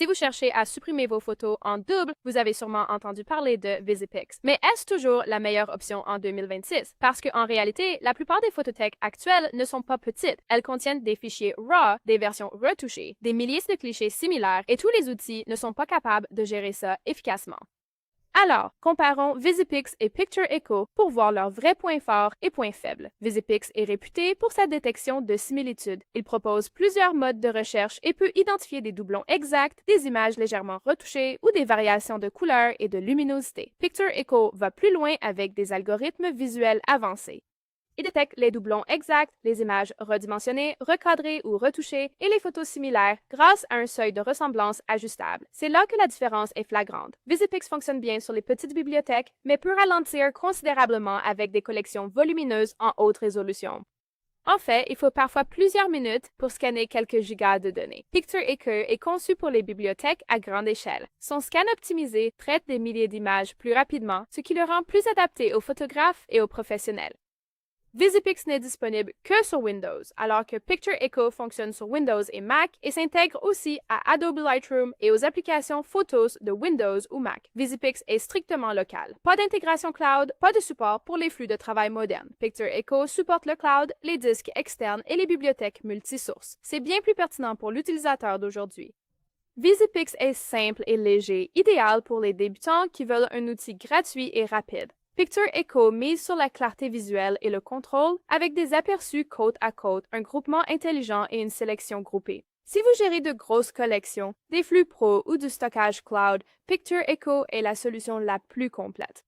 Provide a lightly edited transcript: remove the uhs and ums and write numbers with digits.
Si vous cherchez à supprimer vos photos en double, vous avez sûrement entendu parler de VisiPix. Mais est-ce toujours la meilleure option en 2026? Parce qu'en réalité, la plupart des photothèques actuelles ne sont pas petites. Elles contiennent des fichiers RAW, des versions retouchées, des milliers de clichés similaires et tous les outils ne sont pas capables de gérer ça efficacement. Alors, comparons VisiPix et Picture Echo pour voir leurs vrais points forts et points faibles. VisiPix est réputé pour sa détection de similitudes. Il propose plusieurs modes de recherche et peut identifier des doublons exacts, des images légèrement retouchées ou des variations de couleur et de luminosité. Picture Echo va plus loin avec des algorithmes visuels avancés. Il détecte les doublons exacts, les images redimensionnées, recadrées ou retouchées et les photos similaires grâce à un seuil de ressemblance ajustable. C'est là que la différence est flagrante. VisiPix fonctionne bien sur les petites bibliothèques, mais peut ralentir considérablement avec des collections volumineuses en haute résolution. En fait, il faut parfois plusieurs minutes pour scanner quelques gigas de données. Picture Echo est conçu pour les bibliothèques à grande échelle. Son scan optimisé traite des milliers d'images plus rapidement, ce qui le rend plus adapté aux photographes et aux professionnels. VisiPix n'est disponible que sur Windows, alors que Picture Echo fonctionne sur Windows et Mac et s'intègre aussi à Adobe Lightroom et aux applications Photos de Windows ou Mac. VisiPix est strictement local. Pas d'intégration cloud, pas de support pour les flux de travail modernes. Picture Echo supporte le cloud, les disques externes et les bibliothèques multisources. C'est bien plus pertinent pour l'utilisateur d'aujourd'hui. VisiPix est simple et léger, idéal pour les débutants qui veulent un outil gratuit et rapide. Picture Echo mise sur la clarté visuelle et le contrôle avec des aperçus côte à côte, un groupement intelligent et une sélection groupée. Si vous gérez de grosses collections, des flux pro ou du stockage cloud, Picture Echo est la solution la plus complète.